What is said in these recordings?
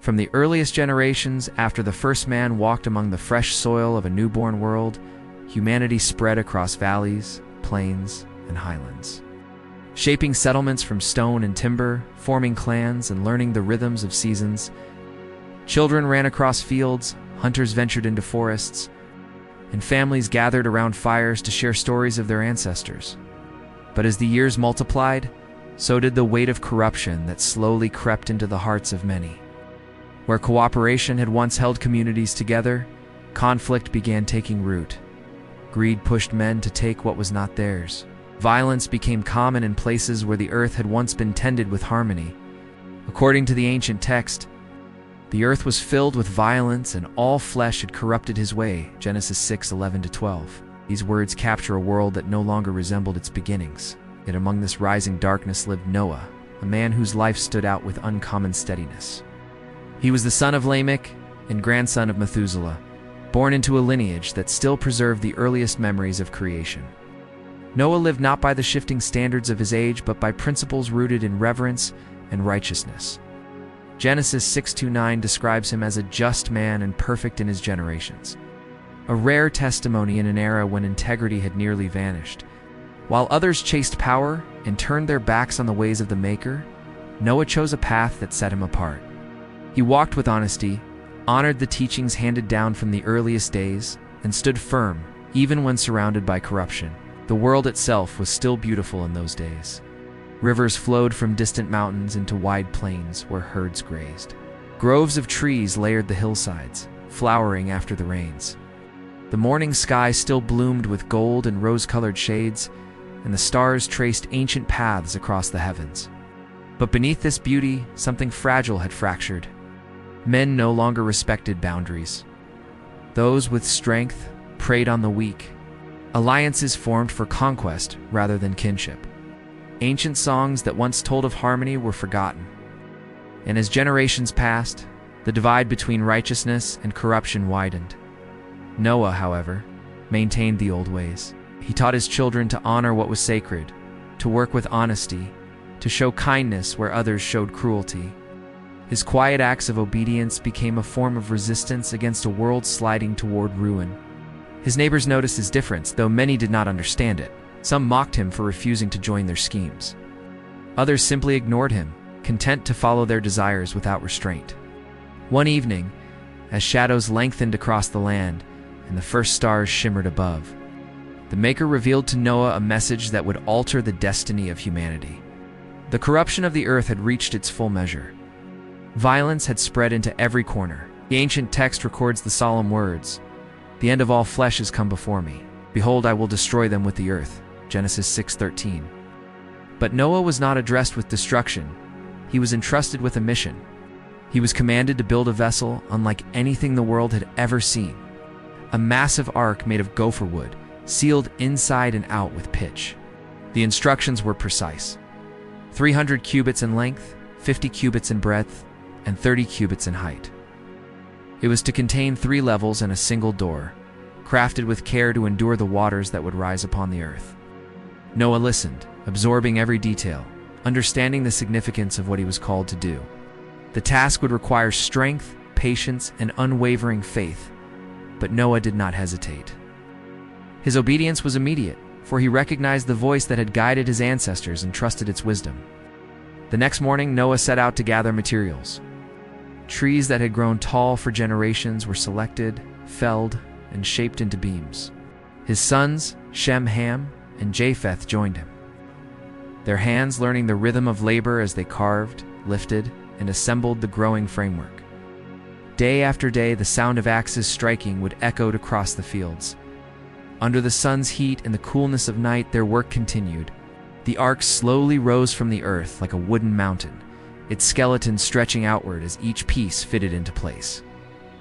From the earliest generations after the first man walked among the fresh soil of a newborn world, humanity spread across valleys, plains, and highlands. Shaping settlements from stone and timber, forming clans, and learning the rhythms of seasons. Children ran across fields, hunters ventured into forests, and families gathered around fires to share stories of their ancestors. But as the years multiplied, so did the weight of corruption that slowly crept into the hearts of many. Where cooperation had once held communities together, conflict began taking root. Greed pushed men to take what was not theirs. Violence became common in places where the earth had once been tended with harmony. According to the ancient text, the earth was filled with violence and all flesh had corrupted his way, Genesis 6:11-12. These words capture a world that no longer resembled its beginnings. Yet among this rising darkness lived Noah, a man whose life stood out with uncommon steadiness. He was the son of Lamech and grandson of Methuselah, born into a lineage that still preserved the earliest memories of creation. Noah lived not by the shifting standards of his age, but by principles rooted in reverence and righteousness. Genesis 6:9 describes him as a just man and perfect in his generations, a rare testimony in an era when integrity had nearly vanished. While others chased power and turned their backs on the ways of the Maker, Noah chose a path that set him apart. He walked with honesty, honored the teachings handed down from the earliest days, and stood firm, even when surrounded by corruption. The world itself was still beautiful in those days. Rivers flowed from distant mountains into wide plains where herds grazed. Groves of trees layered the hillsides, flowering after the rains. The morning sky still bloomed with gold and rose-colored shades, and the stars traced ancient paths across the heavens. But beneath this beauty, something fragile had fractured. Men no longer respected boundaries. Those with strength preyed on the weak. Alliances formed for conquest rather than kinship. Ancient songs that once told of harmony were forgotten. And as generations passed, the divide between righteousness and corruption widened. Noah, however, maintained the old ways. He taught his children to honor what was sacred, to work with honesty, to show kindness where others showed cruelty. His quiet acts of obedience became a form of resistance against a world sliding toward ruin. His neighbors noticed his difference, though many did not understand it. Some mocked him for refusing to join their schemes. Others simply ignored him, content to follow their desires without restraint. One evening, as shadows lengthened across the land and the first stars shimmered above, the Maker revealed to Noah a message that would alter the destiny of humanity. The corruption of the earth had reached its full measure. Violence had spread into every corner. The ancient text records the solemn words, "The end of all flesh has come before me. Behold, I will destroy them with the earth." Genesis 6:13. But Noah was not addressed with destruction. He was entrusted with a mission. He was commanded to build a vessel unlike anything the world had ever seen. A massive ark made of gopher wood, sealed inside and out with pitch. The instructions were precise. 300 cubits in length, 50 cubits in breadth, and 30 cubits in height. It was to contain 3 levels and a single door, crafted with care to endure the waters that would rise upon the earth. Noah listened, absorbing every detail, understanding the significance of what he was called to do. The task would require strength, patience, and unwavering faith, but Noah did not hesitate. His obedience was immediate, for he recognized the voice that had guided his ancestors and trusted its wisdom. The next morning, Noah set out to gather materials. Trees that had grown tall for generations were selected, felled, and shaped into beams. His sons, Shem, Ham, and Japheth joined him, their hands learning the rhythm of labor as they carved, lifted, and assembled the growing framework. Day after day, the sound of axes striking would echo across the fields. Under the sun's heat and the coolness of night, their work continued. The ark slowly rose from the earth like a wooden mountain, its skeleton stretching outward as each piece fitted into place.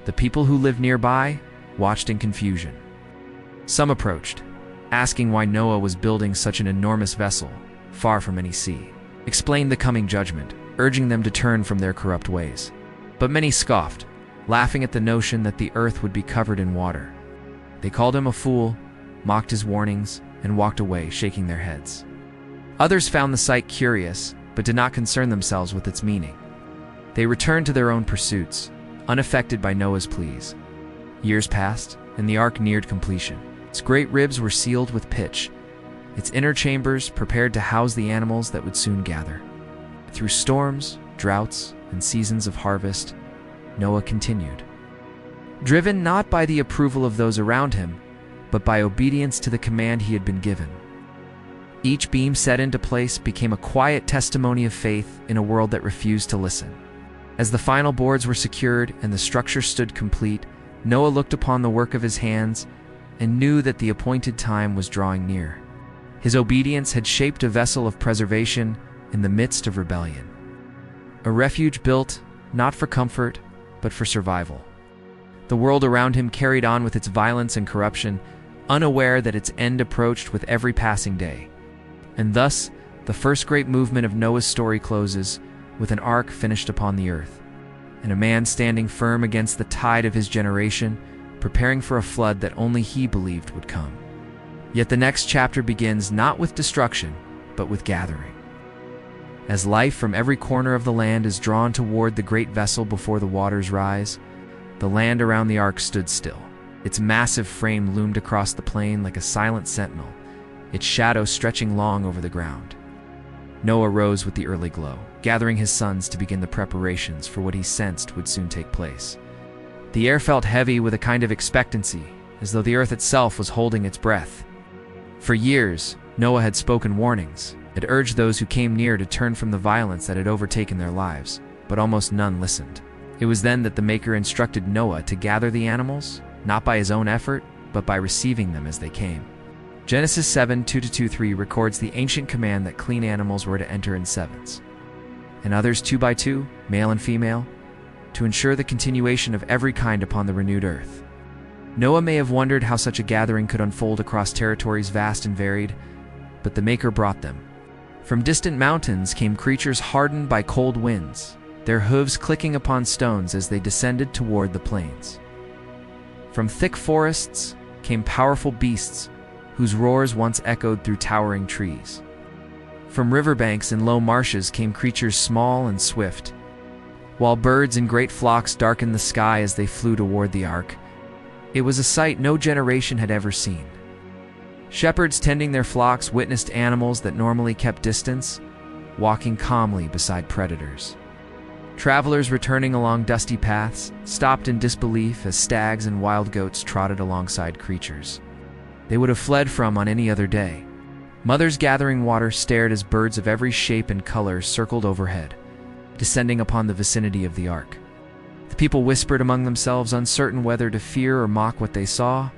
The people who lived nearby watched in confusion. Some approached, asking why Noah was building such an enormous vessel, far from any sea, explained the coming judgment, urging them to turn from their corrupt ways. But many scoffed, laughing at the notion that the earth would be covered in water. They called him a fool, mocked his warnings, and walked away, shaking their heads. Others found the sight curious, but did not concern themselves with its meaning. They returned to their own pursuits, unaffected by Noah's pleas. Years passed, and the ark neared completion. Its great ribs were sealed with pitch, its inner chambers prepared to house the animals that would soon gather. Through storms, droughts, and seasons of harvest, Noah continued. Driven not by the approval of those around him, but by obedience to the command he had been given. Each beam set into place became a quiet testimony of faith in a world that refused to listen. As the final boards were secured and the structure stood complete, Noah looked upon the work of his hands and knew that the appointed time was drawing near. His obedience had shaped a vessel of preservation in the midst of rebellion. A refuge built, not for comfort, but for survival. The world around him carried on with its violence and corruption, unaware that its end approached with every passing day. And thus, the first great movement of Noah's story closes with an ark finished upon the earth, and a man standing firm against the tide of his generation, preparing for a flood that only he believed would come. Yet the next chapter begins not with destruction, but with gathering. As life from every corner of the land is drawn toward the great vessel before the waters rise, the land around the ark stood still. Its massive frame loomed across the plain like a silent sentinel, its shadow stretching long over the ground. Noah rose with the early glow, gathering his sons to begin the preparations for what he sensed would soon take place. The air felt heavy with a kind of expectancy, as though the earth itself was holding its breath. For years, Noah had spoken warnings, had urged those who came near to turn from the violence that had overtaken their lives, but almost none listened. It was then that the Maker instructed Noah to gather the animals, not by his own effort, but by receiving them as they came. Genesis 7:2-3 records the ancient command that clean animals were to enter in sevens, and others 2 by 2, male and female, to ensure the continuation of every kind upon the renewed earth. Noah may have wondered how such a gathering could unfold across territories vast and varied, but the Maker brought them. From distant mountains came creatures hardened by cold winds, their hooves clicking upon stones as they descended toward the plains. From thick forests came powerful beasts whose roars once echoed through towering trees. From riverbanks and low marshes came creatures small and swift, while birds in great flocks darkened the sky as they flew toward the ark. It was a sight no generation had ever seen. Shepherds tending their flocks witnessed animals that normally kept distance, walking calmly beside predators. Travelers returning along dusty paths stopped in disbelief as stags and wild goats trotted alongside creatures they would have fled from on any other day. Mothers gathering water stared as birds of every shape and color circled overhead, descending upon the vicinity of the ark. The people whispered among themselves, uncertain whether to fear or mock what they saw.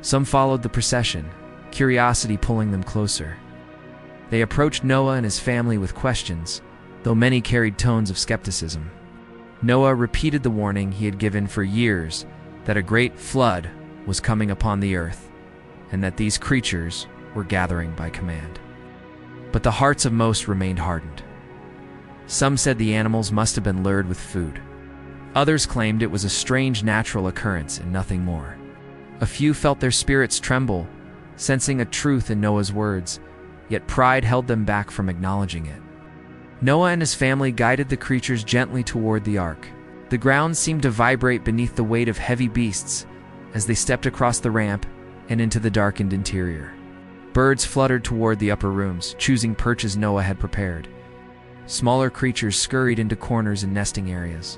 Some followed the procession, curiosity pulling them closer. They approached Noah and his family with questions, though many carried tones of skepticism. Noah repeated the warning he had given for years that a great flood was coming upon the earth, and that these creatures were gathering by command. But the hearts of most remained hardened. Some said the animals must have been lured with food. Others claimed it was a strange natural occurrence and nothing more. A few felt their spirits tremble, sensing a truth in Noah's words, yet pride held them back from acknowledging it. Noah and his family guided the creatures gently toward the ark. The ground seemed to vibrate beneath the weight of heavy beasts as they stepped across the ramp and into the darkened interior. Birds fluttered toward the upper rooms, choosing perches Noah had prepared. Smaller creatures scurried into corners and nesting areas.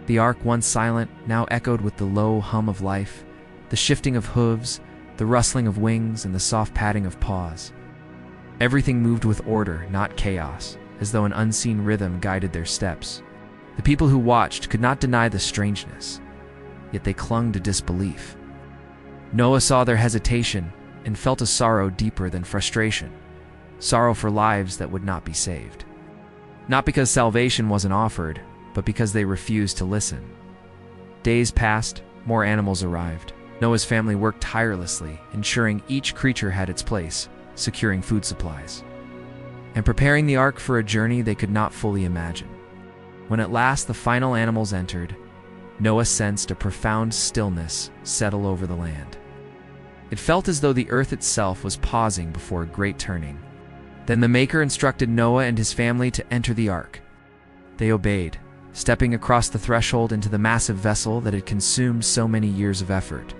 The ark, once silent, now echoed with the low hum of life, the shifting of hooves, the rustling of wings, and the soft patting of paws. Everything moved with order, not chaos, as though an unseen rhythm guided their steps. The people who watched could not deny the strangeness, yet they clung to disbelief. Noah saw their hesitation and felt a sorrow deeper than frustration, sorrow for lives that would not be saved. Not because salvation wasn't offered, but because they refused to listen. Days passed, more animals arrived. Noah's family worked tirelessly, ensuring each creature had its place, securing food supplies, and preparing the ark for a journey they could not fully imagine. When at last the final animals entered, Noah sensed a profound stillness settle over the land. It felt as though the earth itself was pausing before a great turning. Then the Maker instructed Noah and his family to enter the ark. They obeyed, stepping across the threshold into the massive vessel that had consumed so many years of effort.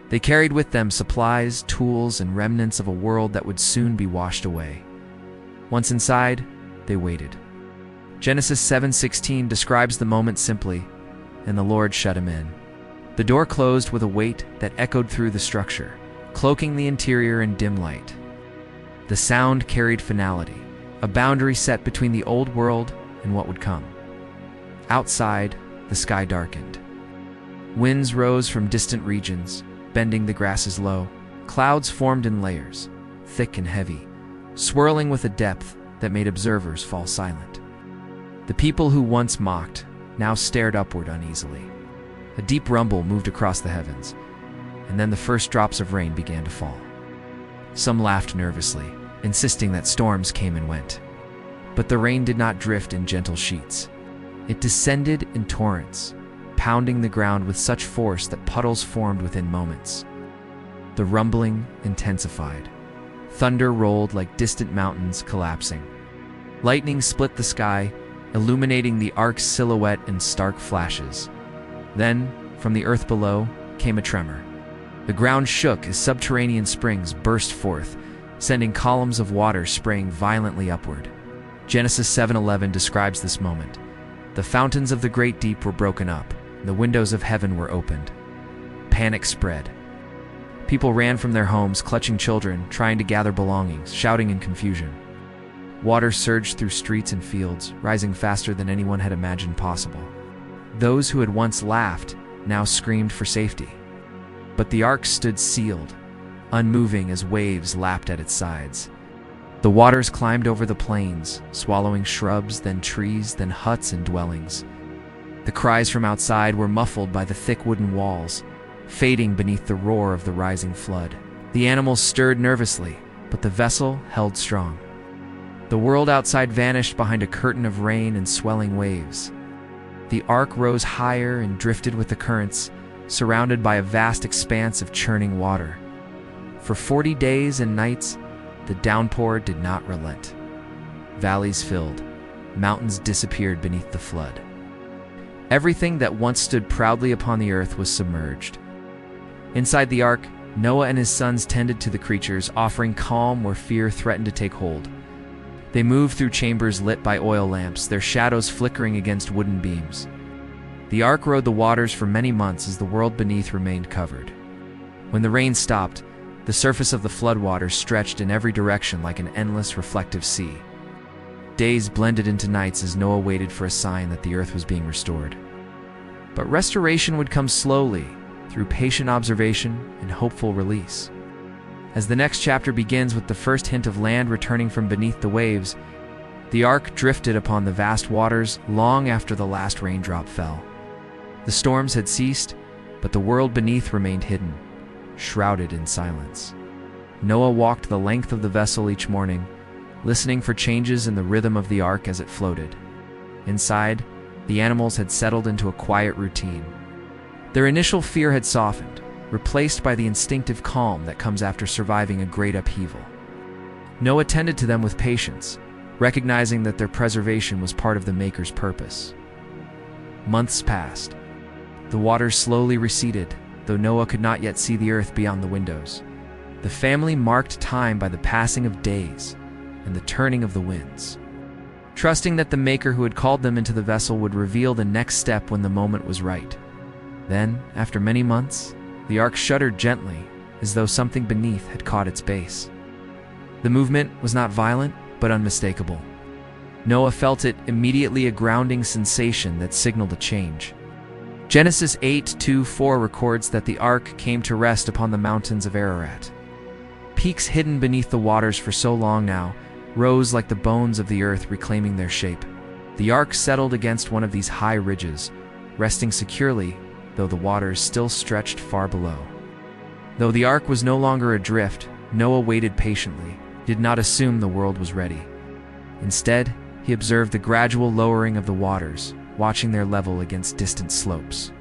They carried with them supplies, tools, and remnants of a world that would soon be washed away. Once inside, they waited. Genesis 7:16 describes the moment simply, "And the Lord shut him in." The door closed with a weight that echoed through the structure, cloaking the interior in dim light. The sound carried finality, a boundary set between the old world and what would come. Outside, the sky darkened. Winds rose from distant regions, bending the grasses low. Clouds formed in layers, thick and heavy, swirling with a depth that made observers fall silent. The people who once mocked now stared upward uneasily. A deep rumble moved across the heavens, and then the first drops of rain began to fall. Some laughed nervously, insisting that storms came and went. But the rain did not drift in gentle sheets. It descended in torrents, pounding the ground with such force that puddles formed within moments. The rumbling intensified. Thunder rolled like distant mountains collapsing. Lightning split the sky, illuminating the ark's silhouette in stark flashes. Then, from the earth below, came a tremor. The ground shook as subterranean springs burst forth, sending columns of water spraying violently upward. Genesis 7:11 describes this moment. The fountains of the great deep were broken up, and the windows of heaven were opened. Panic spread. People ran from their homes, clutching children, trying to gather belongings, shouting in confusion. Water surged through streets and fields, rising faster than anyone had imagined possible. Those who had once laughed now screamed for safety. But the ark stood sealed, unmoving as waves lapped at its sides. The waters climbed over the plains, swallowing shrubs, then trees, then huts and dwellings. The cries from outside were muffled by the thick wooden walls, fading beneath the roar of the rising flood. The animals stirred nervously, but the vessel held strong. The world outside vanished behind a curtain of rain and swelling waves. The ark rose higher and drifted with the currents, surrounded by a vast expanse of churning water. For 40 days and nights, the downpour did not relent. Valleys filled, mountains disappeared beneath the flood. Everything that once stood proudly upon the earth was submerged. Inside the ark, Noah and his sons tended to the creatures, offering calm where fear threatened to take hold. They moved through chambers lit by oil lamps, their shadows flickering against wooden beams. The ark rode the waters for many months as the world beneath remained covered. When the rain stopped, the surface of the floodwaters stretched in every direction like an endless reflective sea. Days blended into nights as Noah waited for a sign that the earth was being restored. But restoration would come slowly, through patient observation and hopeful release. As the next chapter begins with the first hint of land returning from beneath the waves, the ark drifted upon the vast waters long after the last raindrop fell. The storms had ceased, but the world beneath remained hidden, shrouded in silence. Noah walked the length of the vessel each morning, listening for changes in the rhythm of the ark as it floated. Inside, the animals had settled into a quiet routine. Their initial fear had softened, replaced by the instinctive calm that comes after surviving a great upheaval. Noah tended to them with patience, recognizing that their preservation was part of the Maker's purpose. Months passed. The waters slowly receded, though Noah could not yet see the earth beyond the windows. The family marked time by the passing of days and the turning of the winds, trusting that the Maker who had called them into the vessel would reveal the next step when the moment was right. Then, after many months, the ark shuddered gently, as though something beneath had caught its base. The movement was not violent, but unmistakable. Noah felt it immediately, a grounding sensation that signaled a change. Genesis 8:2-4 records that the ark came to rest upon the mountains of Ararat. Peaks hidden beneath the waters for so long now rose like the bones of the earth, reclaiming their shape. The ark settled against one of these high ridges, resting securely, though the waters still stretched far below. Though the ark was no longer adrift, Noah waited patiently, did not assume the world was ready. Instead, he observed the gradual lowering of the waters, watching their level against distant slopes.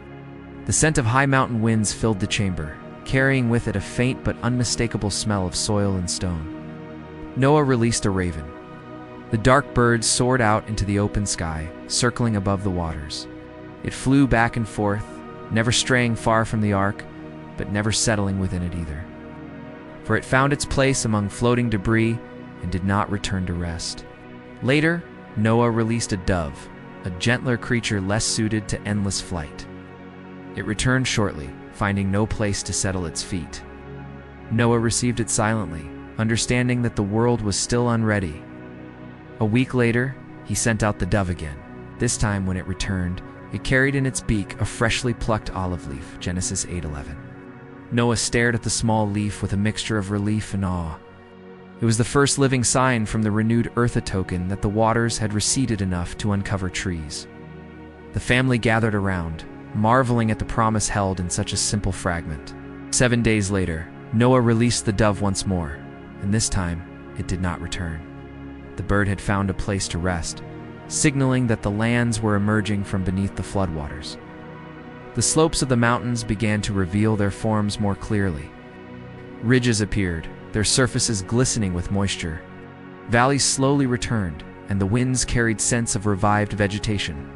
The scent of high mountain winds filled the chamber, carrying with it a faint but unmistakable smell of soil and stone. Noah released a raven. The dark bird soared out into the open sky, circling above the waters. It flew back and forth, never straying far from the ark, but never settling within it either. For it found its place among floating debris and did not return to rest. Later, Noah released a dove, a gentler creature less suited to endless flight. It returned shortly, finding no place to settle its feet. Noah received it silently, understanding that the world was still unready. A week later, he sent out the dove again. This time, when it returned, it carried in its beak a freshly plucked olive leaf, Genesis 8:11. Noah stared at the small leaf with a mixture of relief and awe. It was the first living sign from the renewed earth, a token that the waters had receded enough to uncover trees. The family gathered around, marveling at the promise held in such a simple fragment. 7 days later, Noah released the dove once more, and this time it did not return. The bird had found a place to rest, signaling that the lands were emerging from beneath the floodwaters. The slopes of the mountains began to reveal their forms more clearly. Ridges appeared, their surfaces glistening with moisture. Valleys slowly returned, and the winds carried scents of revived vegetation.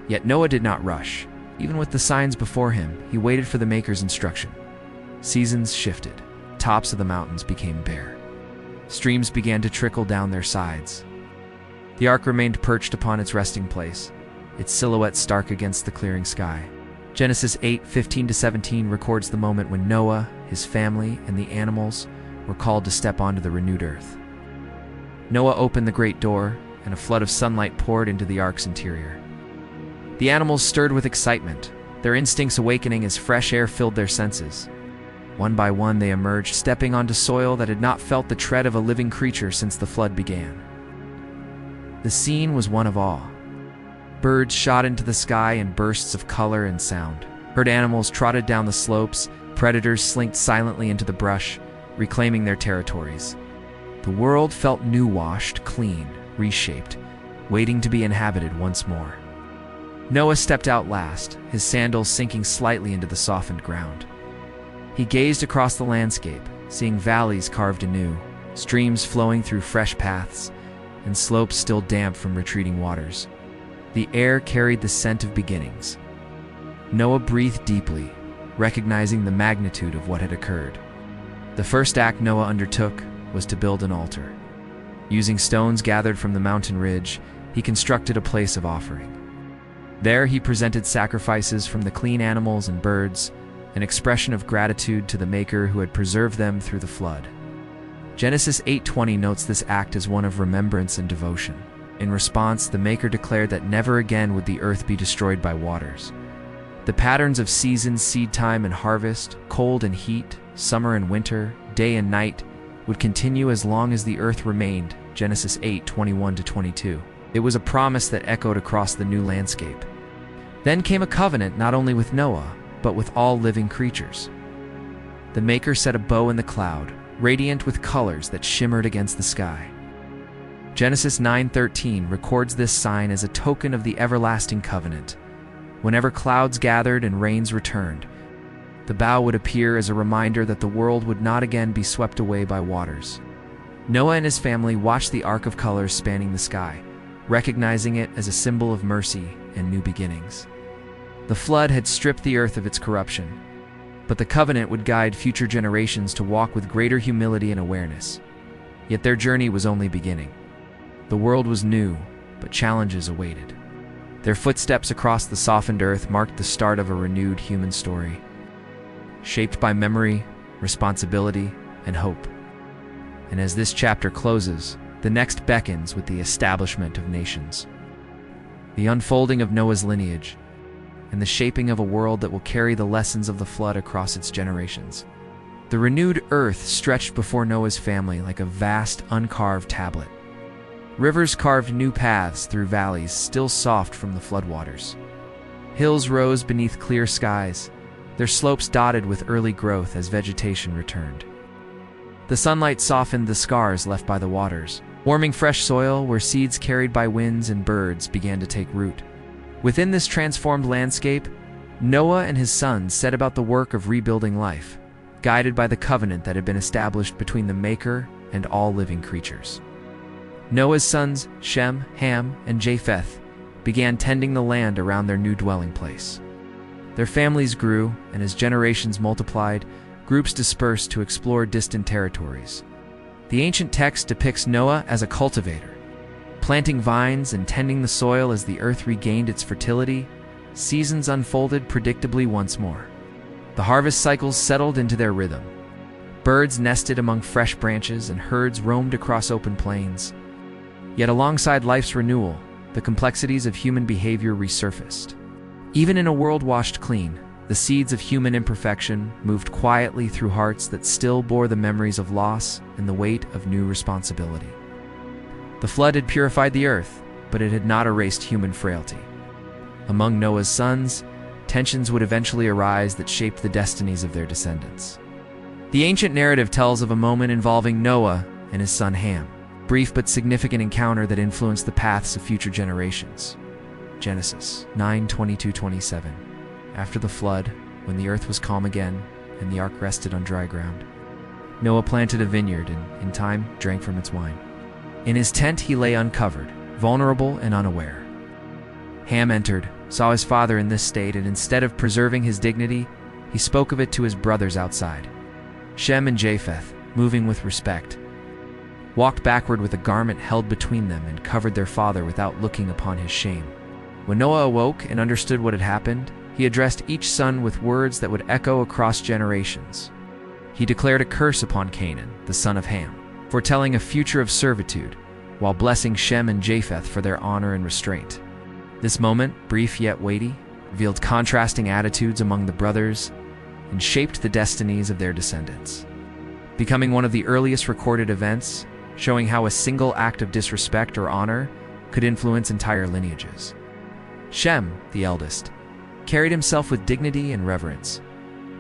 Yet Noah did not rush. Even with the signs before him, he waited for the Maker's instruction. Seasons shifted. Tops of the mountains became bare. Streams began to trickle down their sides. The ark remained perched upon its resting place, its silhouette stark against the clearing sky. Genesis 8:15-17 records the moment when Noah, his family, and the animals were called to step onto the renewed earth. Noah opened the great door, and a flood of sunlight poured into the ark's interior. The animals stirred with excitement, their instincts awakening as fresh air filled their senses. One by one they emerged, stepping onto soil that had not felt the tread of a living creature since the flood began. The scene was one of awe. Birds shot into the sky in bursts of color and sound. Herd animals trotted down the slopes, predators slinked silently into the brush, reclaiming their territories. The world felt new-washed, clean, reshaped, waiting to be inhabited once more. Noah stepped out last, his sandals sinking slightly into the softened ground. He gazed across the landscape, seeing valleys carved anew, streams flowing through fresh paths, and slopes still damp from retreating waters. The air carried the scent of beginnings. Noah breathed deeply, recognizing the magnitude of what had occurred. The first act Noah undertook was to build an altar. Using stones gathered from the mountain ridge, he constructed a place of offering. There he presented sacrifices from the clean animals and birds, an expression of gratitude to the Maker who had preserved them through the flood. Genesis 8:20 notes this act as one of remembrance and devotion. In response, the Maker declared that never again would the earth be destroyed by waters. The patterns of seasons, seed time and harvest, cold and heat, summer and winter, day and night, would continue as long as the earth remained, Genesis 8:21-22. It was a promise that echoed across the new landscape. Then came a covenant not only with Noah, but with all living creatures. The Maker set a bow in the cloud, radiant with colors that shimmered against the sky. Genesis 9:13 records this sign as a token of the everlasting covenant. Whenever clouds gathered and rains returned, the bow would appear as a reminder that the world would not again be swept away by waters. Noah and his family watched the arc of colors spanning the sky, recognizing it as a symbol of mercy and new beginnings. The flood had stripped the earth of its corruption, but the covenant would guide future generations to walk with greater humility and awareness. Yet their journey was only beginning. The world was new, but challenges awaited. Their footsteps across the softened earth marked the start of a renewed human story, shaped by memory, responsibility, and hope. And as this chapter closes, the next beckons with the establishment of nations, the unfolding of Noah's lineage, and the shaping of a world that will carry the lessons of the flood across its generations. The renewed earth stretched before Noah's family like a vast, uncarved tablet. Rivers carved new paths through valleys still soft from the floodwaters. Hills rose beneath clear skies, their slopes dotted with early growth as vegetation returned. The sunlight softened the scars left by the waters, warming fresh soil where seeds carried by winds and birds began to take root. Within this transformed landscape, Noah and his sons set about the work of rebuilding life, guided by the covenant that had been established between the Maker and all living creatures. Noah's sons, Shem, Ham, and Japheth, began tending the land around their new dwelling place. Their families grew, and as generations multiplied, groups dispersed to explore distant territories. The ancient text depicts Noah as a cultivator, planting vines and tending the soil as the earth regained its fertility. Seasons unfolded predictably once more. The harvest cycles settled into their rhythm. Birds nested among fresh branches and herds roamed across open plains. Yet alongside life's renewal, the complexities of human behavior resurfaced. Even in a world washed clean, the seeds of human imperfection moved quietly through hearts that still bore the memories of loss and the weight of new responsibility. The flood had purified the earth, but it had not erased human frailty. Among Noah's sons, tensions would eventually arise that shaped the destinies of their descendants. The ancient narrative tells of a moment involving Noah and his son Ham, a brief but significant encounter that influenced the paths of future generations. Genesis 9:22-27. After the flood, when the earth was calm again and the ark rested on dry ground, Noah planted a vineyard and, in time, drank from its wine. In his tent he lay uncovered, vulnerable and unaware. Ham entered, saw his father in this state, and instead of preserving his dignity, he spoke of it to his brothers outside. Shem and Japheth, moving with respect, walked backward with a garment held between them and covered their father without looking upon his shame. When Noah awoke and understood what had happened, he addressed each son with words that would echo across generations. He declared a curse upon Canaan, the son of Ham, foretelling a future of servitude, while blessing Shem and Japheth for their honor and restraint. This moment, brief yet weighty, revealed contrasting attitudes among the brothers and shaped the destinies of their descendants, becoming one of the earliest recorded events, showing how a single act of disrespect or honor could influence entire lineages. Shem, the eldest, carried himself with dignity and reverence,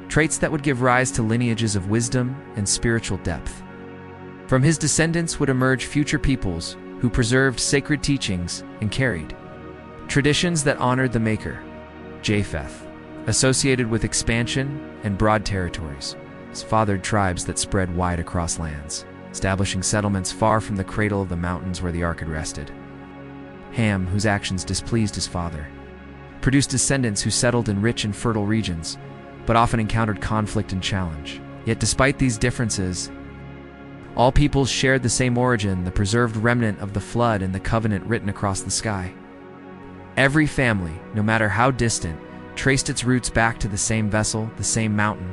traits that would give rise to lineages of wisdom and spiritual depth. From his descendants would emerge future peoples who preserved sacred teachings and carried traditions that honored the Maker. Japheth, associated with expansion and broad territories, fathered tribes that spread wide across lands, establishing settlements far from the cradle of the mountains where the ark had rested. Ham, whose actions displeased his father, produced descendants who settled in rich and fertile regions, but often encountered conflict and challenge. Yet despite these differences, all peoples shared the same origin, the preserved remnant of the flood and the covenant written across the sky. Every family, no matter how distant, traced its roots back to the same vessel, the same mountain,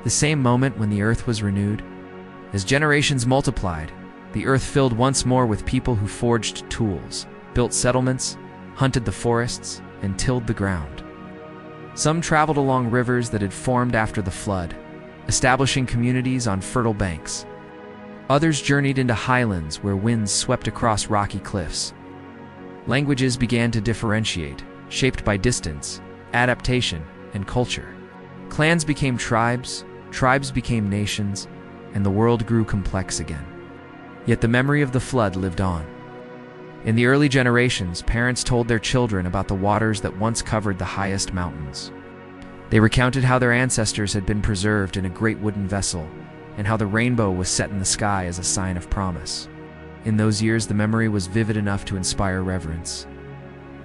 the same moment when the earth was renewed. As generations multiplied, the earth filled once more with people who forged tools, built settlements, hunted the forests, and tilled the ground. Some traveled along rivers that had formed after the flood, establishing communities on fertile banks. Others journeyed into highlands where winds swept across rocky cliffs. Languages began to differentiate, shaped by distance, adaptation, and culture. Clans became tribes, tribes became nations, and the world grew complex again. Yet the memory of the flood lived on. In the early generations, parents told their children about the waters that once covered the highest mountains. They recounted how their ancestors had been preserved in a great wooden vessel, and how the rainbow was set in the sky as a sign of promise. In those years, the memory was vivid enough to inspire reverence.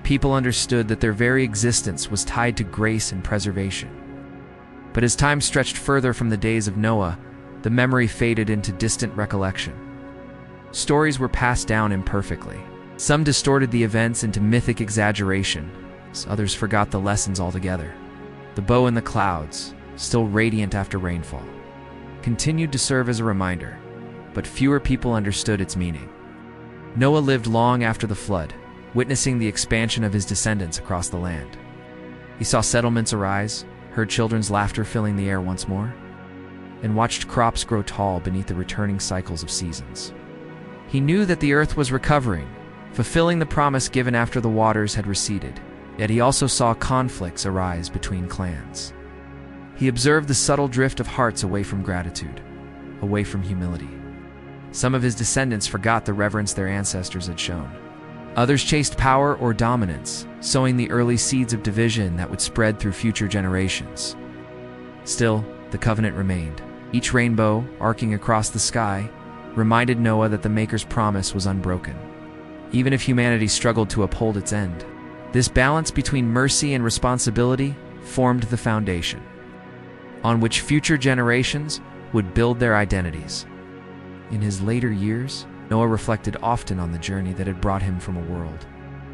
People understood that their very existence was tied to grace and preservation. But as time stretched further from the days of Noah, the memory faded into distant recollection. Stories were passed down imperfectly. Some distorted the events into mythic exaggeration, others forgot the lessons altogether. The bow in the clouds, still radiant after rainfall, continued to serve as a reminder, but fewer people understood its meaning. Noah lived long after the flood, witnessing the expansion of his descendants across the land. He saw settlements arise, heard children's laughter filling the air once more, and watched crops grow tall beneath the returning cycles of seasons. He knew that the earth was recovering, fulfilling the promise given after the waters had receded, yet he also saw conflicts arise between clans. He observed the subtle drift of hearts away from gratitude, away from humility. Some of his descendants forgot the reverence their ancestors had shown. Others chased power or dominance, sowing the early seeds of division that would spread through future generations. Still, the covenant remained, each rainbow arcing across the sky, reminded Noah that the Maker's promise was unbroken, even if humanity struggled to uphold its end. This balance between mercy and responsibility formed the foundation on which future generations would build their identities. In his later years, Noah reflected often on the journey that had brought him from a world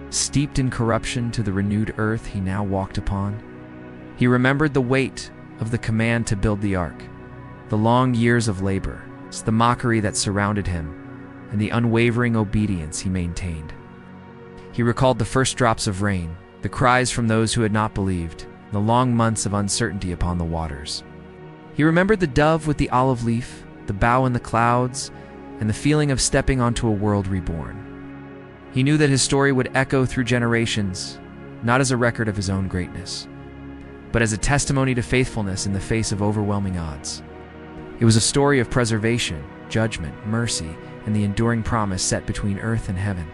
steeped in corruption to the renewed earth he now walked upon. He remembered the weight of the command to build the ark, the long years of labor, the mockery that surrounded him, and the unwavering obedience he maintained. He recalled the first drops of rain, the cries from those who had not believed, the long months of uncertainty upon the waters. He remembered the dove with the olive leaf, the bough in the clouds, and the feeling of stepping onto a world reborn. He knew that his story would echo through generations, not as a record of his own greatness, but as a testimony to faithfulness in the face of overwhelming odds. It was a story of preservation, judgment, mercy, and the enduring promise set between earth and heaven.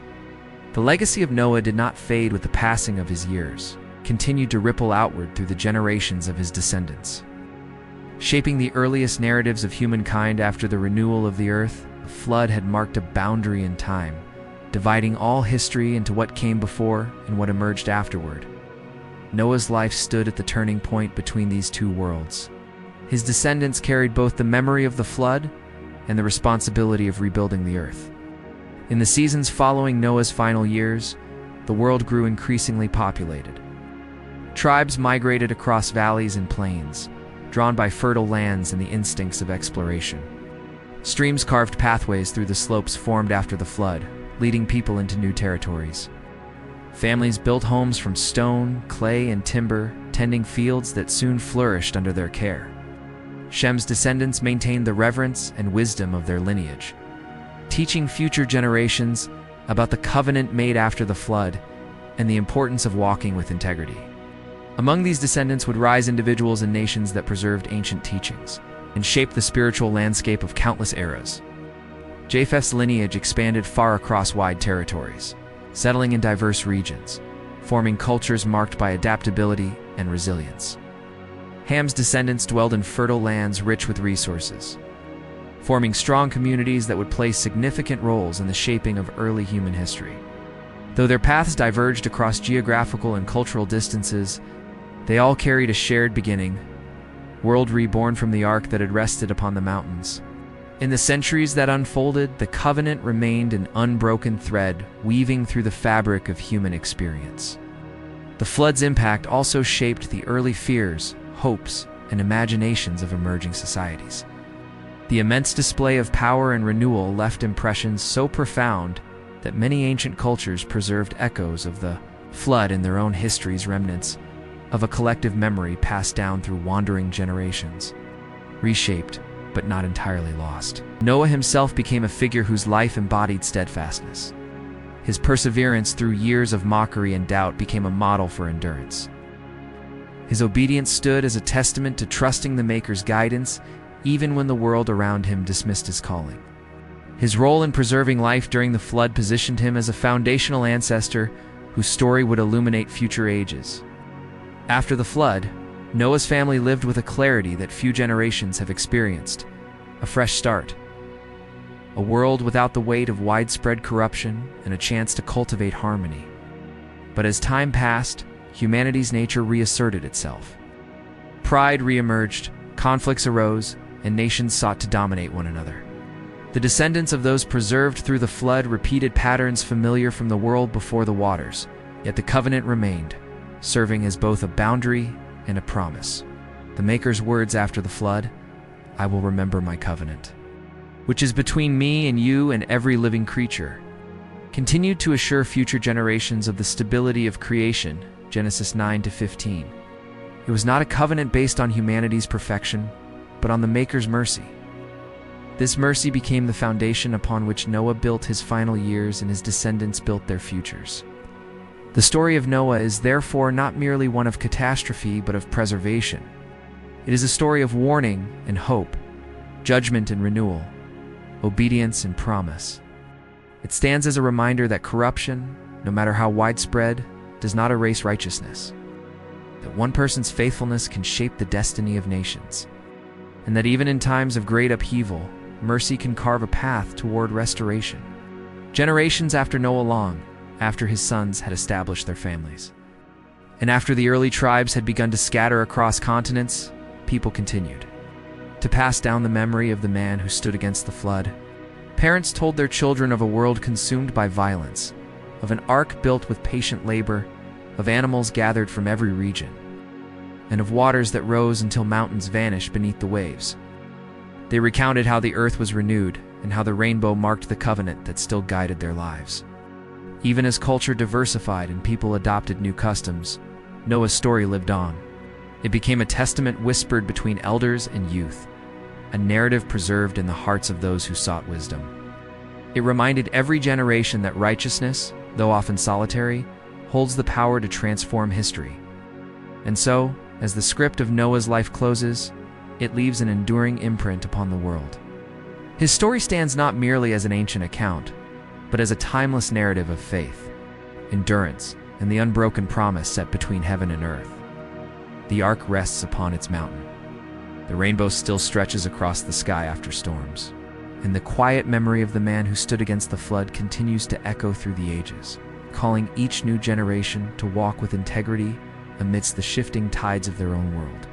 The legacy of Noah did not fade with the passing of his years, continued to ripple outward through the generations of his descendants. Shaping the earliest narratives of humankind after the renewal of the earth, the flood had marked a boundary in time, dividing all history into what came before and what emerged afterward. Noah's life stood at the turning point between these two worlds. His descendants carried both the memory of the flood and the responsibility of rebuilding the earth. In the seasons following Noah's final years, the world grew increasingly populated. Tribes migrated across valleys and plains, drawn by fertile lands and the instincts of exploration. Streams carved pathways through the slopes formed after the flood, leading people into new territories. Families built homes from stone, clay, and timber, tending fields that soon flourished under their care. Shem's descendants maintained the reverence and wisdom of their lineage, teaching future generations about the covenant made after the flood and the importance of walking with integrity. Among these descendants would rise individuals and nations that preserved ancient teachings and shaped the spiritual landscape of countless eras. Japheth's lineage expanded far across wide territories, settling in diverse regions, forming cultures marked by adaptability and resilience. Ham's descendants dwelled in fertile lands rich with resources, forming strong communities that would play significant roles in the shaping of early human history. Though their paths diverged across geographical and cultural distances, they all carried a shared beginning, world reborn from the ark that had rested upon the mountains. In the centuries that unfolded, the covenant remained an unbroken thread weaving through the fabric of human experience. The flood's impact also shaped the early fears, hopes, and imaginations of emerging societies. The immense display of power and renewal left impressions so profound that many ancient cultures preserved echoes of the flood in their own histories, remnants of a collective memory passed down through wandering generations, reshaped but not entirely lost. Noah himself became a figure whose life embodied steadfastness. His perseverance through years of mockery and doubt became a model for endurance. His obedience stood as a testament to trusting the Maker's guidance, even when the world around him dismissed his calling. His role in preserving life during the flood positioned him as a foundational ancestor whose story would illuminate future ages. After the flood, Noah's family lived with a clarity that few generations have experienced: a fresh start, a world without the weight of widespread corruption, and a chance to cultivate harmony. But as time passed, humanity's nature reasserted itself. Pride reemerged, conflicts arose, and nations sought to dominate one another. The descendants of those preserved through the flood repeated patterns familiar from the world before the waters, yet the covenant remained, serving as both a boundary and a promise. The Maker's words after the flood, "I will remember my covenant, which is between me and you and every living creature," continued to assure future generations of the stability of creation, Genesis 9-15. It was not a covenant based on humanity's perfection, but on the Maker's mercy. This mercy became the foundation upon which Noah built his final years and his descendants built their futures. The story of Noah is therefore not merely one of catastrophe, but of preservation. It is a story of warning and hope, judgment and renewal, obedience and promise. It stands as a reminder that corruption, no matter how widespread, does not erase righteousness, that one person's faithfulness can shape the destiny of nations, and that even in times of great upheaval, mercy can carve a path toward restoration. Generations after Noah, long after his sons had established their families, and after the early tribes had begun to scatter across continents, people continued to pass down the memory of the man who stood against the flood. Parents told their children of a world consumed by violence, of an ark built with patient labor, of animals gathered from every region, and of waters that rose until mountains vanished beneath the waves. They recounted how the earth was renewed and how the rainbow marked the covenant that still guided their lives. Even as culture diversified and people adopted new customs, Noah's story lived on. It became a testament whispered between elders and youth, a narrative preserved in the hearts of those who sought wisdom. It reminded every generation that righteousness, though often solitary, holds the power to transform history. And so, as the script of Noah's life closes, it leaves an enduring imprint upon the world. His story stands not merely as an ancient account, but as a timeless narrative of faith, endurance, and the unbroken promise set between heaven and earth. The ark rests upon its mountain. The rainbow still stretches across the sky after storms, and the quiet memory of the man who stood against the flood continues to echo through the ages, calling each new generation to walk with integrity amidst the shifting tides of their own world.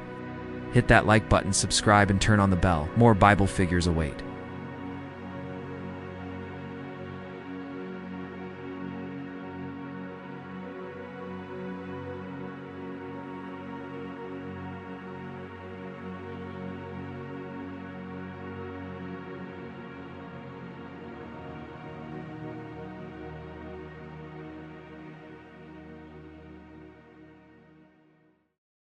Hit that like button, subscribe, and turn on the bell. More Bible figures await.